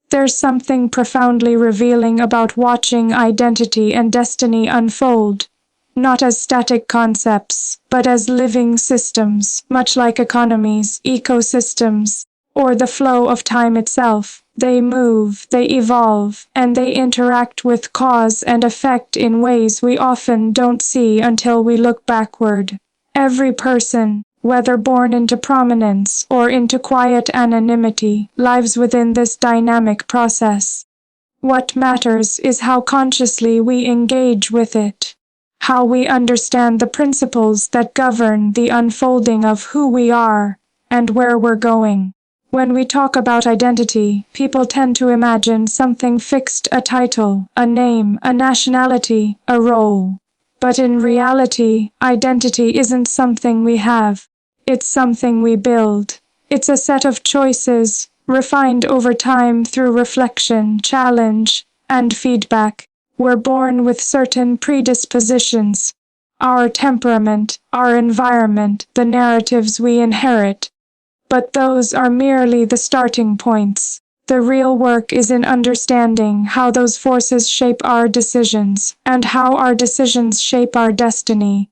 There's something profoundly revealing about watching identity and destiny unfold, not as static concepts, but as living systems, much like economies, ecosystems, or the flow of time itself. They move, they evolve, and they interact with cause and effect in ways we often don't see until we look backward. Every person, whether born into prominence or into quiet anonymity, lives within this dynamic process. What matters is how consciously we engage with it, how we understand the principles that govern the unfolding of who we are and where we're going. When we talk about identity, people tend to imagine something fixed, a title, a name, a nationality, a role. But in reality, identity isn't something we have. It's something we build. It's a set of choices, refined over time through reflection, challenge, and feedback. We're born with certain predispositions. Our temperament, our environment, the narratives we inherit. But those are merely the starting points. The real work is in understanding how those forces shape our decisions, and how our decisions shape our destiny.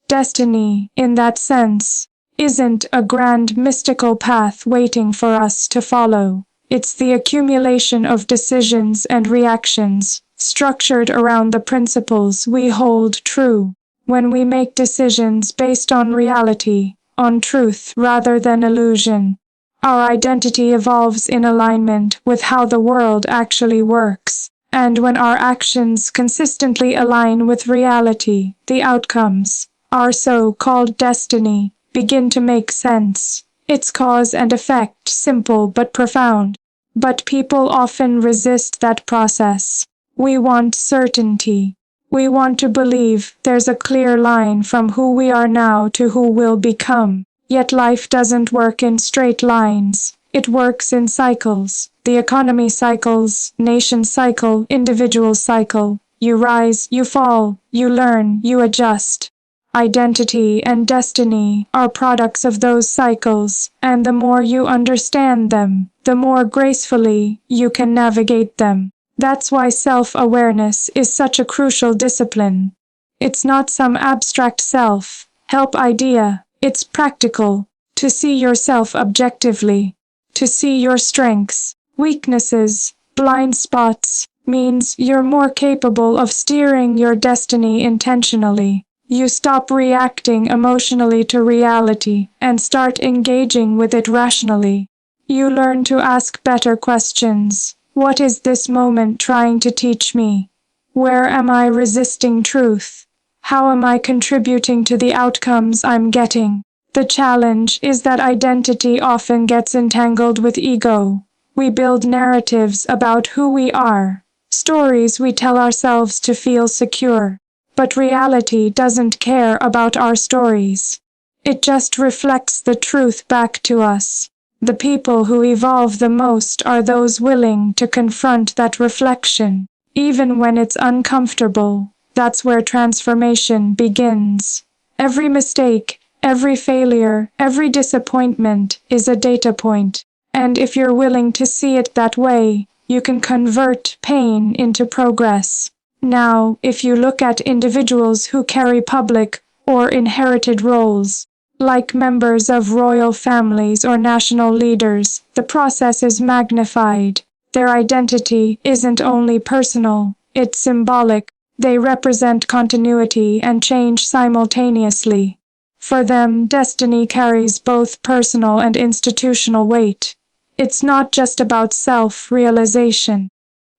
Destiny, in that sense, isn't a grand mystical path waiting for us to follow. It's the accumulation of decisions and reactions, structured around the principles we hold true. When we make decisions based on reality, on truth rather than illusion, our identity evolves in alignment with how the world actually works. And when our actions consistently align with reality, the outcomes, our so-called destiny, begin to make sense. It's cause and effect, simple but profound. But people often resist that process. We want certainty. We want to believe there's a clear line from who we are now to who we'll become. Yet life doesn't work in straight lines. It works in cycles. The economy cycles, nation cycle, individual cycle. You rise, you fall, you learn, you adjust. Identity and destiny are products of those cycles, and the more you understand them, the more gracefully you can navigate them. That's why self-awareness is such a crucial discipline. It's not some abstract self-help idea, it's practical. To see yourself objectively, to see your strengths, weaknesses, blind spots, means you're more capable of steering your destiny intentionally. You stop reacting emotionally to reality and start engaging with it rationally. You learn to ask better questions. What is this moment trying to teach me? Where am I resisting truth? How am I contributing to the outcomes I'm getting? The challenge is that identity often gets entangled with ego. We build narratives about who we are, stories we tell ourselves to feel secure. But reality doesn't care about our stories. It just reflects the truth back to us. The people who evolve the most are those willing to confront that reflection, even when it's uncomfortable. That's where transformation begins. Every mistake, every failure, every disappointment is a data point. And if you're willing to see it that way, you can convert pain into progress. Now, if you look at individuals who carry public or inherited roles, like members of royal families or national leaders, the process is magnified. Their identity isn't only personal, it's symbolic. They represent continuity and change simultaneously. For them, destiny carries both personal and institutional weight. It's not just about self-realization.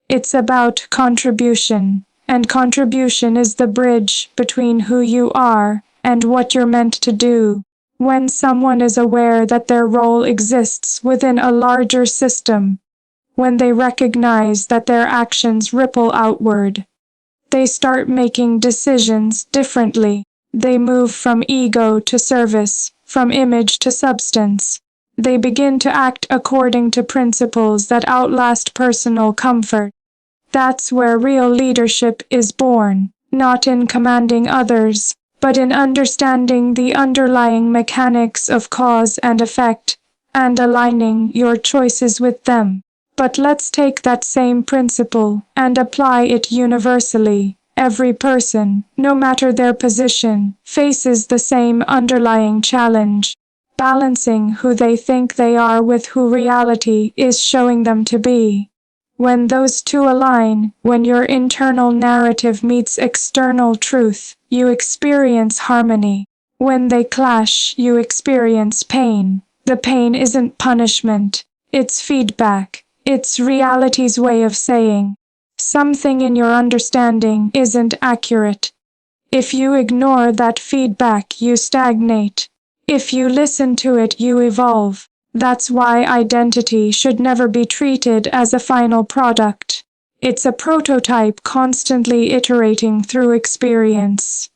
It's about contribution. And contribution is the bridge between who you are and what you're meant to do. When someone is aware that their role exists within a larger system, when they recognize that their actions ripple outward, they start making decisions differently. They move from ego to service, from image to substance. They begin to act according to principles that outlast personal comfort. That's where real leadership is born, not in commanding others, but in understanding the underlying mechanics of cause and effect, and aligning your choices with them. But let's take that same principle and apply it universally. Every person, no matter their position, faces the same underlying challenge: balancing who they think they are with who reality is showing them to be. When those two align, when your internal narrative meets external truth, you experience harmony. When they clash, you experience pain. The pain isn't punishment, it's feedback. It's reality's way of saying, something in your understanding isn't accurate. If you ignore that feedback, you stagnate. If you listen to it, you evolve. That's why identity should never be treated as a final product. It's a prototype constantly iterating through experience.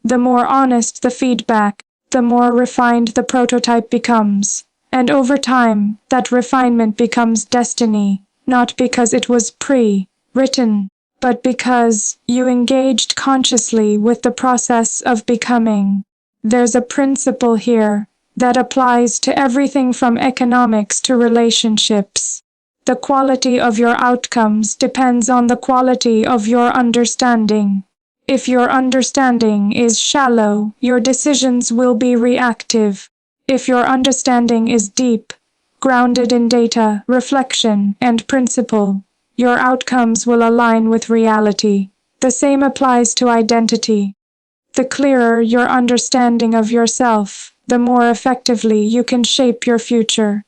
The more honest the feedback, the more refined the prototype becomes. And over time, that refinement becomes destiny, not because it was pre-written, but because you engaged consciously with the process of becoming. There's a principle here that applies to everything from economics to relationships. The quality of your outcomes depends on the quality of your understanding. If your understanding is shallow, your decisions will be reactive. If your understanding is deep, grounded in data, reflection, and principle, your outcomes will align with reality. The same applies to identity. The clearer your understanding of yourself, the more effectively you can shape your future.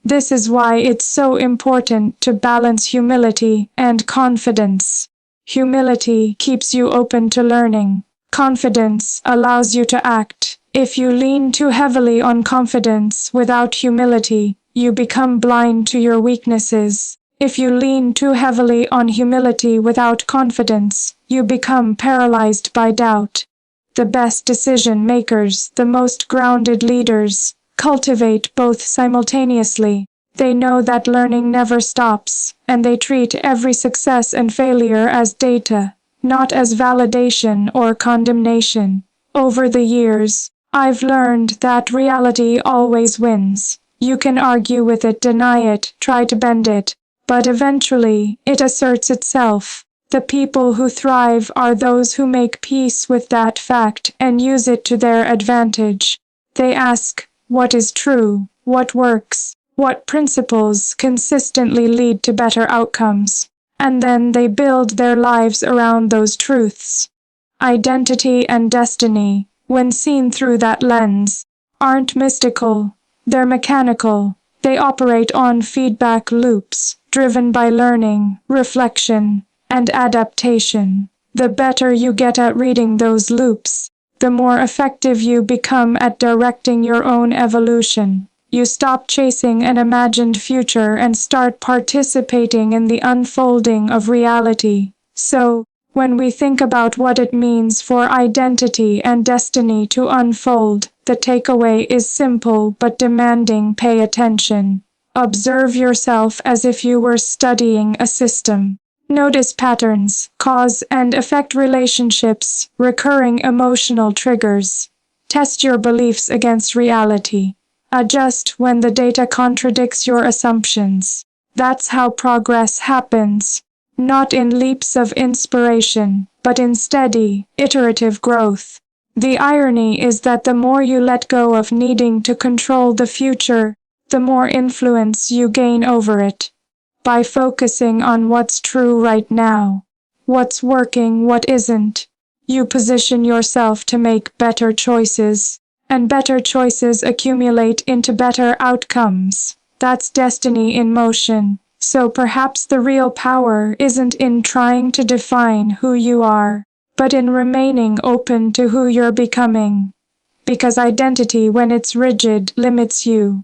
This is why it's so important to balance humility and confidence. Humility keeps you open to learning. Confidence allows you to act. If you lean too heavily on confidence without humility, you become blind to your weaknesses. If you lean too heavily on humility without confidence, you become paralyzed by doubt. The best decision makers, the most grounded leaders, cultivate both simultaneously. They know that learning never stops, and they treat every success and failure as data, not as validation or condemnation. Over the years, I've learned that reality always wins. You can argue with it, deny it, try to bend it, but eventually it asserts itself. The people who thrive are those who make peace with that fact and use it to their advantage. They ask, what is true? What works? What principles consistently lead to better outcomes? And then they build their lives around those truths. Identity and destiny, when seen through that lens, aren't mystical. They're mechanical. They operate on feedback loops, driven by learning, reflection, and adaptation. The better you get at reading those loops, the more effective you become at directing your own evolution. You stop chasing an imagined future and start participating in the unfolding of reality. So, when we think about what it means for identity and destiny to unfold, the takeaway is simple but demanding: pay attention. Observe yourself as if you were studying a system. Notice patterns, cause and effect relationships, recurring emotional triggers. Test your beliefs against reality. Adjust when the data contradicts your assumptions. That's how progress happens. Not in leaps of inspiration, but in steady, iterative growth. The irony is that the more you let go of needing to control the future, the more influence you gain over it. By focusing on what's true right now, what's working, what isn't, you position yourself to make better choices, and better choices accumulate into better outcomes. That's destiny in motion. So perhaps the real power isn't in trying to define who you are, but in remaining open to who you're becoming. Because identity, when it's rigid, limits you.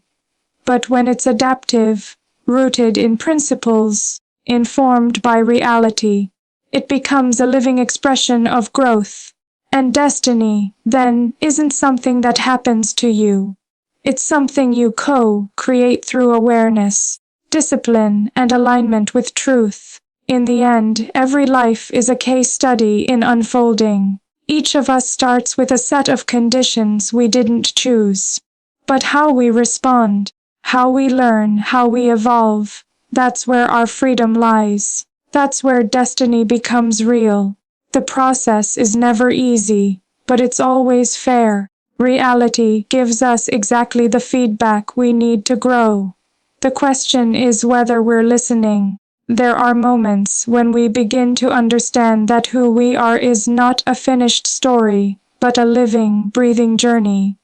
But when it's adaptive, rooted in principles, informed by reality, it becomes a living expression of growth. And destiny, then, isn't something that happens to you. It's something you co-create through awareness, discipline, and alignment with truth. In the end, every life is a case study in unfolding. Each of us starts with a set of conditions we didn't choose. But how we respond, how we learn, how we evolve, That's where our freedom lies. That's where destiny becomes real. The process is never easy, but it's always fair. Reality gives us exactly the feedback we need to grow. The question is whether we're listening. There are moments when we begin to understand that who we are is not a finished story, but a living, breathing journey.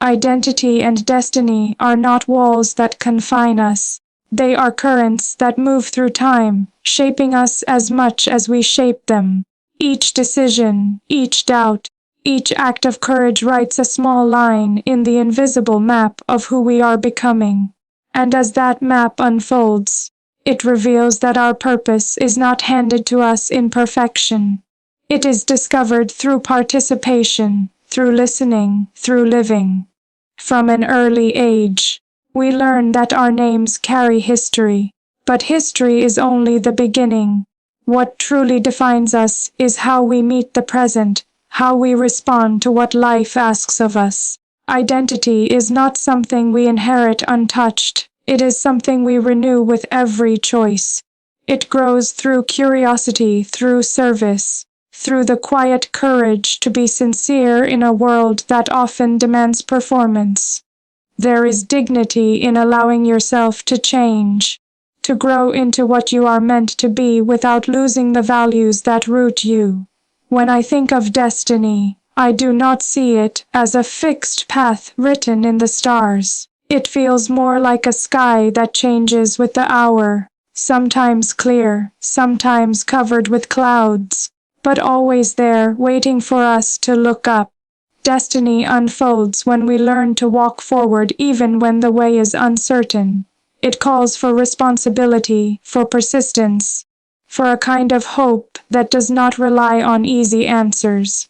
Identity and destiny are not walls that confine us. They are currents that move through time, shaping us as much as we shape them. Each decision, each doubt, each act of courage writes a small line in the invisible map of who we are becoming. And as that map unfolds, it reveals that our purpose is not handed to us in perfection. It is discovered through participation, through listening, through living. From an early age, we learn that our names carry history, but history is only the beginning. What truly defines us is how we meet the present, how we respond to what life asks of us. Identity is not something we inherit untouched. It is something we renew with every choice. It grows through curiosity, through service, through the quiet courage to be sincere in a world that often demands performance. There is dignity in allowing yourself to change, to grow into what you are meant to be without losing the values that root you. When I think of destiny, I do not see it as a fixed path written in the stars. It feels more like a sky that changes with the hour, sometimes clear, sometimes covered with clouds, but always there waiting for us to look up. Destiny unfolds when we learn to walk forward even when the way is uncertain. It calls for responsibility, for persistence, for a kind of hope that does not rely on easy answers.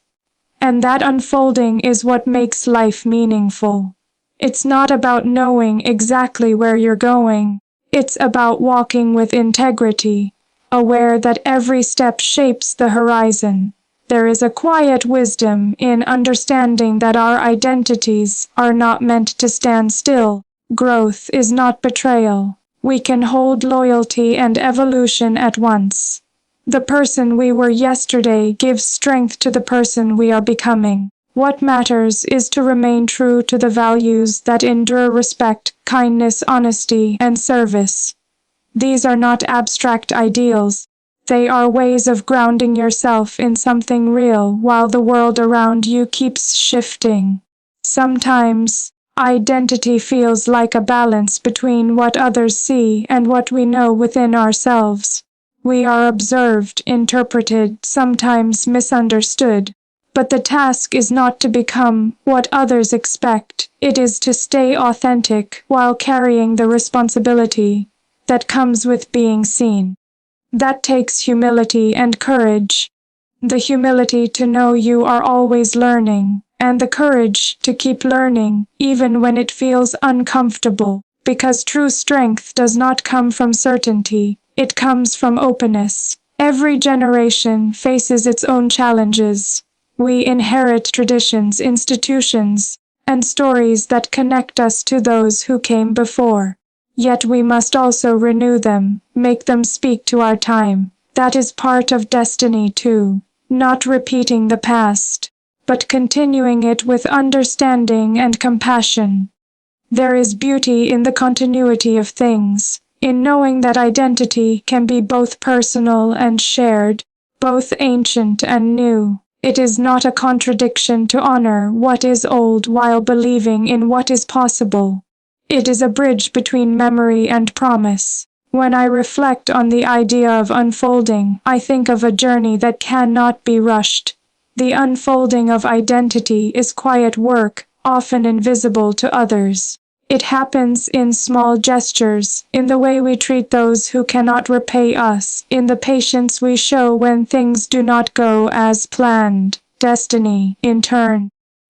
And that unfolding is what makes life meaningful. It's not about knowing exactly where you're going. It's about walking with integrity, aware that every step shapes the horizon. There is a quiet wisdom in understanding that our identities are not meant to stand still. Growth is not betrayal. We can hold loyalty and evolution at once. The person we were yesterday gives strength to the person we are becoming. What matters is to remain true to the values that endure: respect, kindness, honesty, and service. These are not abstract ideals. They are ways of grounding yourself in something real while the world around you keeps shifting. Sometimes, identity feels like a balance between what others see and what we know within ourselves. We are observed, interpreted, sometimes misunderstood. But the task is not to become what others expect. It is to stay authentic while carrying the responsibility that comes with being seen. That takes humility and courage. The humility to know you are always learning, and the courage to keep learning even when it feels uncomfortable, because true strength does not come from certainty, it comes from openness. Every generation faces its own challenges. We inherit traditions, institutions, and stories that connect us to those who came before. Yet we must also renew them, make them speak to our time. That is part of destiny too, not repeating the past, but continuing it with understanding and compassion. There is beauty in the continuity of things, in knowing that identity can be both personal and shared, both ancient and new. It is not a contradiction to honor what is old while believing in what is possible. It is a bridge between memory and promise. When I reflect on the idea of unfolding, I think of a journey that cannot be rushed. The unfolding of identity is quiet work, often invisible to others. It happens in small gestures, in the way we treat those who cannot repay us, in the patience we show when things do not go as planned. Destiny, in turn,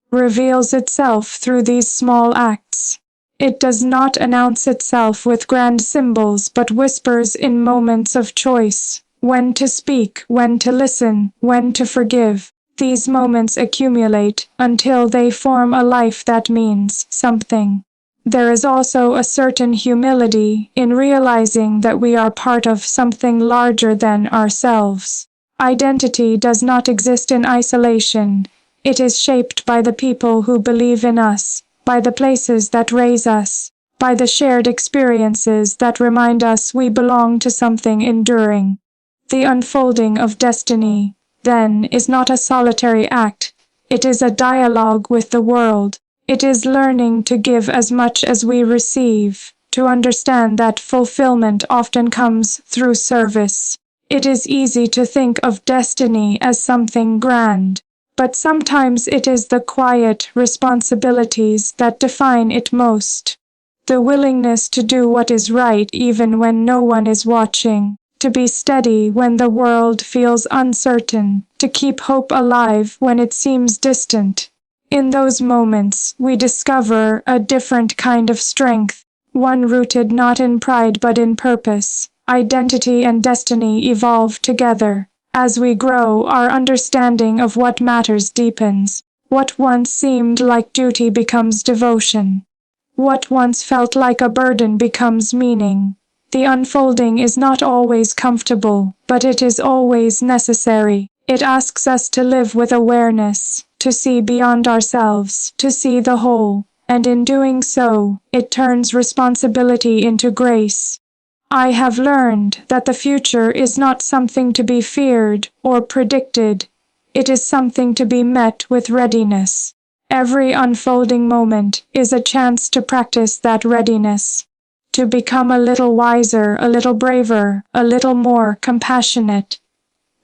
reveals itself through these small acts. It does not announce itself with grand symbols but whispers in moments of choice. When to speak, when to listen, when to forgive. These moments accumulate until they form a life that means something. There is also a certain humility in realizing that we are part of something larger than ourselves. Identity does not exist in isolation. It is shaped by the people who believe in us, by the places that raise us, by the shared experiences that remind us we belong to something enduring. The unfolding of destiny, then, is not a solitary act. It is a dialogue with the world. It is learning to give as much as we receive, to understand that fulfillment often comes through service. It is easy to think of destiny as something grand, but sometimes it is the quiet responsibilities that define it most. The willingness to do what is right even when no one is watching, to be steady when the world feels uncertain, to keep hope alive when it seems distant. In those moments, we discover a different kind of strength, one rooted not in pride but in purpose. Identity and destiny evolve together. As we grow, our understanding of what matters deepens. What once seemed like duty becomes devotion. What once felt like a burden becomes meaning. The unfolding is not always comfortable, but it is always necessary. It asks us to live with awareness, to see beyond ourselves, to see the whole, and in doing so, it turns responsibility into grace. I have learned that the future is not something to be feared or predicted. It is something to be met with readiness. Every unfolding moment is a chance to practice that readiness, to become a little wiser, a little braver, a little more compassionate.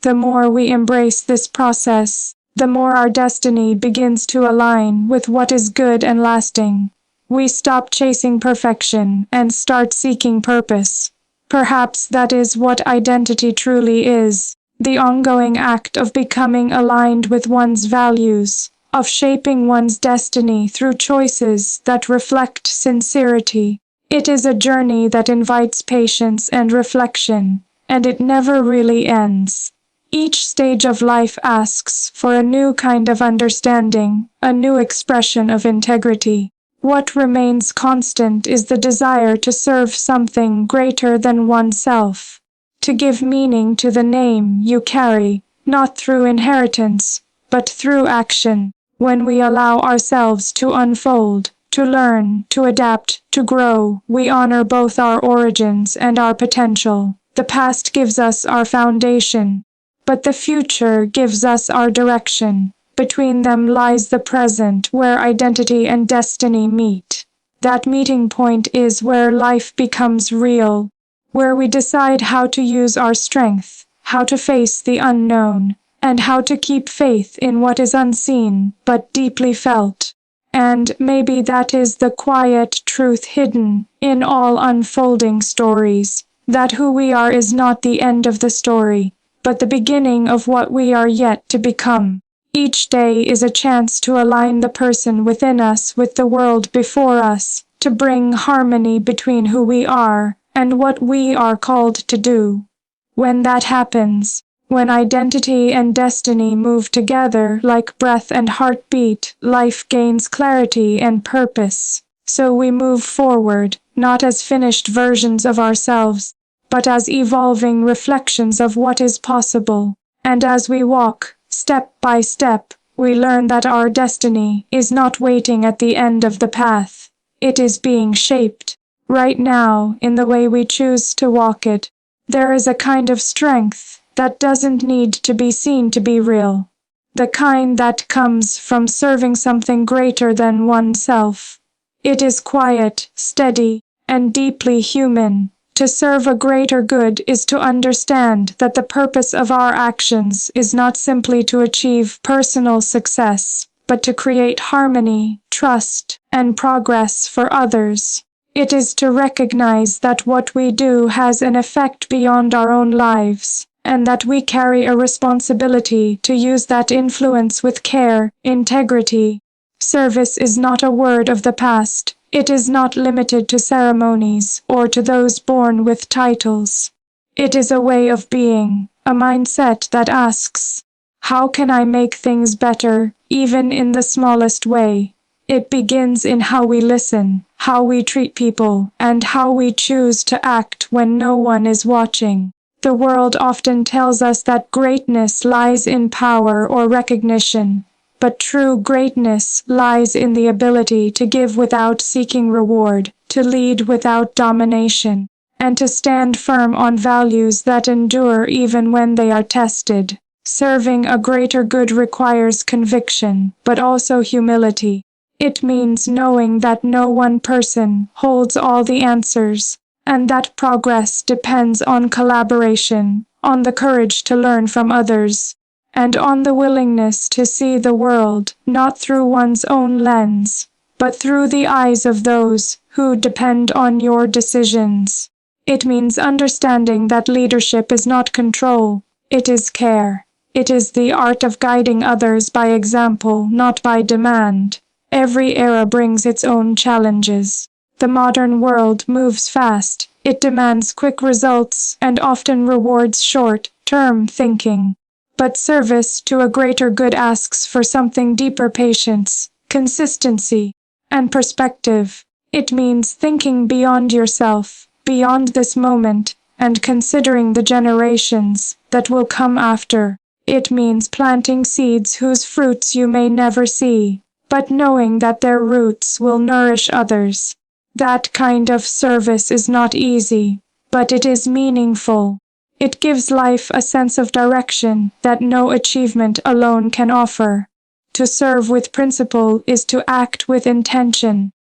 The more we embrace this process, the more our destiny begins to align with what is good and lasting. We stop chasing perfection and start seeking purpose. Perhaps that is what identity truly is, the ongoing act of becoming aligned with one's values, of shaping one's destiny through choices that reflect sincerity. It is a journey that invites patience and reflection, and it never really ends. Each stage of life asks for a new kind of understanding, a new expression of integrity. What remains constant is the desire to serve something greater than oneself, to give meaning to the name you carry, not through inheritance, but through action. When we allow ourselves to unfold, to learn, to adapt, to grow, we honor both our origins and our potential. The past gives us our foundation, but the future gives us our direction. Between them lies the present, where identity and destiny meet. That meeting point is where life becomes real, where we decide how to use our strength, how to face the unknown, and how to keep faith in what is unseen but deeply felt. And maybe that is the quiet truth hidden in all unfolding stories, that who we are is not the end of the story, but the beginning of what we are yet to become. Each day is a chance to align the person within us with the world before us, to bring harmony between who we are and what we are called to do. When that happens, when identity and destiny move together like breath and heartbeat, life gains clarity and purpose. So we move forward, not as finished versions of ourselves, but as evolving reflections of what is possible. And as we walk, step by step, we learn that our destiny is not waiting at the end of the path. It is being shaped, right now, in the way we choose to walk it. There is a kind of strength that doesn't need to be seen to be real. The kind that comes from serving something greater than oneself. It is quiet, steady, and deeply human. To serve a greater good is to understand that the purpose of our actions is not simply to achieve personal success, but to create harmony, trust, and progress for others. It is to recognize that what we do has an effect beyond our own lives, and that we carry a responsibility to use that influence with care, integrity. Service is not a word of the past. It is not limited to ceremonies or to those born with titles. It is a way of being, a mindset that asks, how can I make things better, even in the smallest way? It begins in how we listen, how we treat people, and how we choose to act when no one is watching. The world often tells us that greatness lies in power or recognition, but true greatness lies in the ability to give without seeking reward, to lead without domination, and to stand firm on values that endure even when they are tested. Serving a greater good requires conviction, but also humility. It means knowing that no one person holds all the answers, and that progress depends on collaboration, on the courage to learn from others, and on the willingness to see the world not through one's own lens, but through the eyes of those who depend on your decisions. It means understanding that leadership is not control, it is care. It is the art of guiding others by example, not by demand. Every era brings its own challenges. The modern world moves fast, it demands quick results and often rewards short-term thinking. But service to a greater good asks for something deeper: patience, consistency, and perspective. It means thinking beyond yourself, beyond this moment, and considering the generations that will come after. It means planting seeds whose fruits you may never see, but knowing that their roots will nourish others. That kind of service is not easy, but it is meaningful. It gives life a sense of direction that no achievement alone can offer. To serve with principle is to act with intention.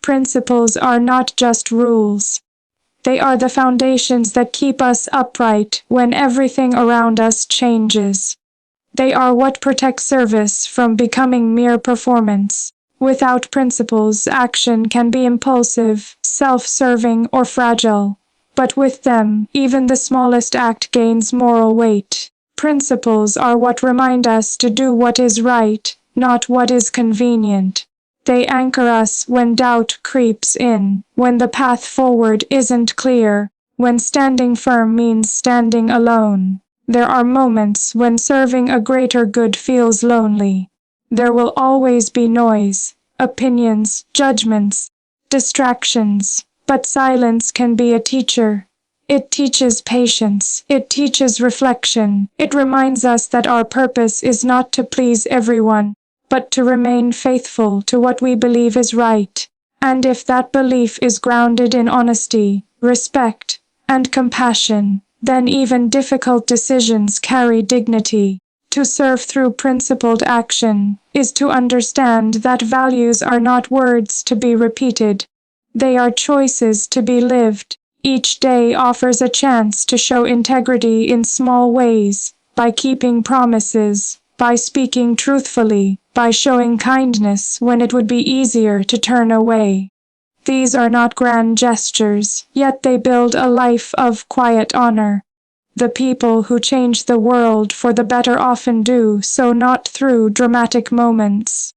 Principles are not just rules. They are the foundations that keep us upright when everything around us changes. They are what protect service from becoming mere performance. Without principles, action can be impulsive, self-serving, or fragile. But with them, even the smallest act gains moral weight. Principles are what remind us to do what is right, not what is convenient. They anchor us when doubt creeps in, when the path forward isn't clear, when standing firm means standing alone. There are moments when serving a greater good feels lonely. There will always be noise, opinions, judgments, distractions, but silence can be a teacher. It teaches patience, it teaches reflection, it reminds us that our purpose is not to please everyone, but to remain faithful to what we believe is right. And if that belief is grounded in honesty, respect, and compassion, then even difficult decisions carry dignity. To serve through principled action is to understand that values are not words to be repeated. They are choices to be lived. Each day offers a chance to show integrity in small ways, by keeping promises, by speaking truthfully, by showing kindness when it would be easier to turn away. These are not grand gestures, yet they build a life of quiet honor. The people who change the world for the better often do so not through dramatic moments,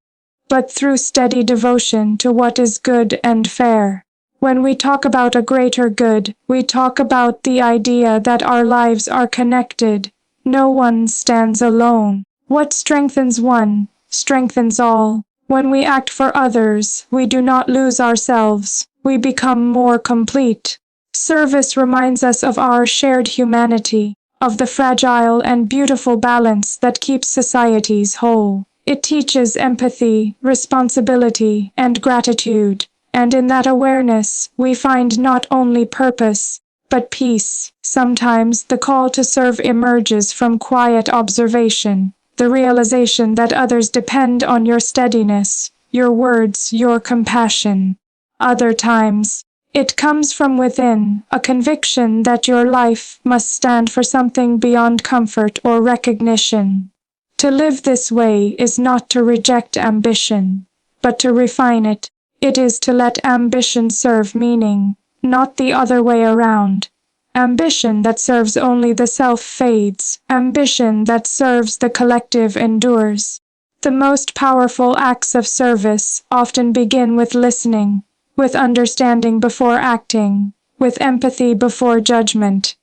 but through steady devotion to what is good and fair. When we talk about a greater good, we talk about the idea that our lives are connected. No one stands alone. What strengthens one, strengthens all. When we act for others, we do not lose ourselves, we become more complete. Service reminds us of our shared humanity, of the fragile and beautiful balance that keeps societies whole. It teaches empathy, responsibility, and gratitude, and in that awareness, we find not only purpose, but peace. Sometimes the call to serve emerges from quiet observation, the realization that others depend on your steadiness, your words, your compassion. Other times, it comes from within, a conviction that your life must stand for something beyond comfort or recognition. To live this way is not to reject ambition, but to refine it. It is to let ambition serve meaning, not the other way around. Ambition that serves only the self fades. Ambition that serves the collective endures. The most powerful acts of service often begin with listening, with understanding before acting, with empathy before judgment.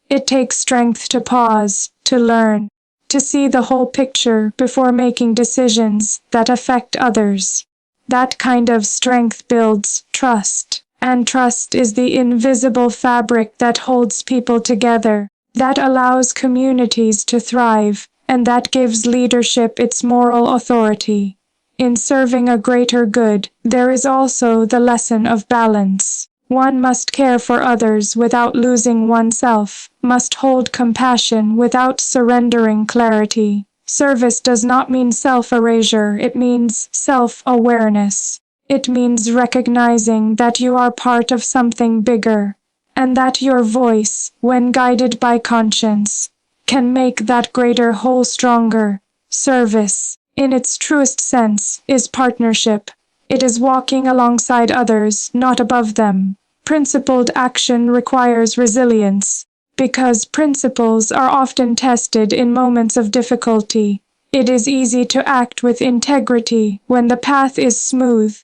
It takes strength to pause, to learn, to see the whole picture before making decisions that affect others. That kind of strength builds trust, and trust is the invisible fabric that holds people together, that allows communities to thrive, and that gives leadership its moral authority. In serving a greater good, there is also the lesson of balance. One must care for others without losing oneself, must hold compassion without surrendering clarity. Service does not mean self-erasure, it means self-awareness. It means recognizing that you are part of something bigger, and that your voice, when guided by conscience, can make that greater whole stronger. Service, in its truest sense, is partnership. It is walking alongside others, not above them. Principled action requires resilience, because principles are often tested in moments of difficulty. It is easy to act with integrity when the path is smooth,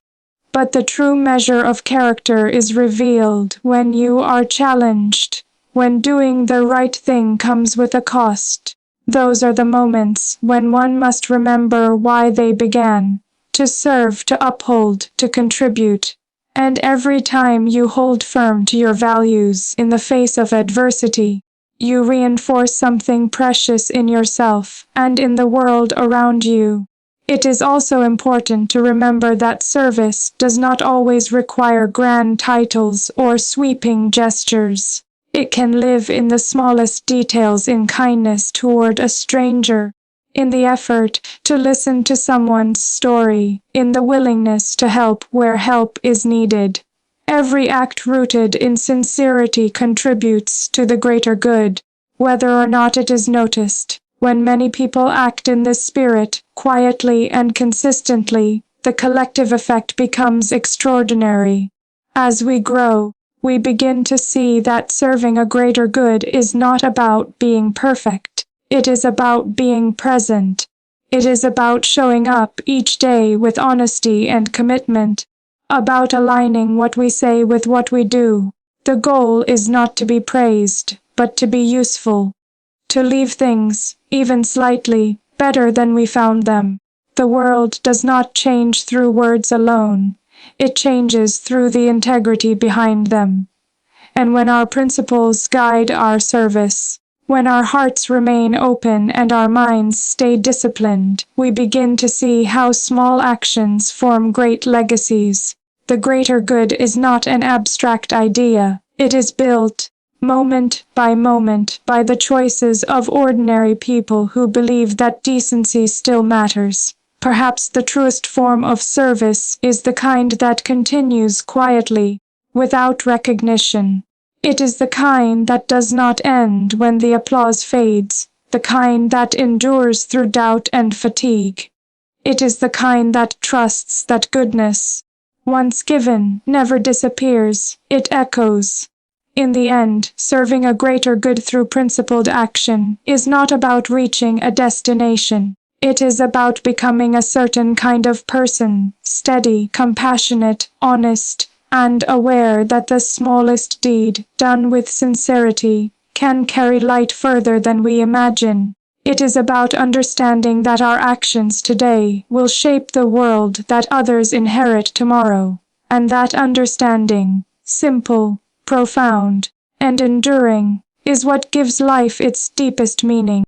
but the true measure of character is revealed when you are challenged, when doing the right thing comes with a cost. Those are the moments when one must remember why they began: to serve, to uphold, to contribute. And every time you hold firm to your values in the face of adversity, you reinforce something precious in yourself and in the world around you. It is also important to remember that service does not always require grand titles or sweeping gestures. It can live in the smallest details, in kindness toward a stranger, in the effort to listen to someone's story, in the willingness to help where help is needed. Every act rooted in sincerity contributes to the greater good, whether or not it is noticed. When many people act in this spirit, quietly and consistently, the collective effect becomes extraordinary. As we grow, we begin to see that serving a greater good is not about being perfect. It is about being present. It is about showing up each day with honesty and commitment, about aligning what we say with what we do. The goal is not to be praised, but to be useful. To leave things, even slightly, better than we found them. The world does not change through words alone. It changes through the integrity behind them. And when our principles guide our service, when our hearts remain open and our minds stay disciplined, we begin to see how small actions form great legacies. The greater good is not an abstract idea. It is built, moment by moment, by the choices of ordinary people who believe that decency still matters. Perhaps the truest form of service is the kind that continues quietly, without recognition. It is the kind that does not end when the applause fades, the kind that endures through doubt and fatigue. It is the kind that trusts that goodness, once given, never disappears, it echoes. In the end, serving a greater good through principled action is not about reaching a destination. It is about becoming a certain kind of person, steady, compassionate, honest, and aware that the smallest deed, done with sincerity, can carry light further than we imagine. It is about understanding that our actions today will shape the world that others inherit tomorrow, and that understanding, simple, profound, and enduring, is what gives life its deepest meaning.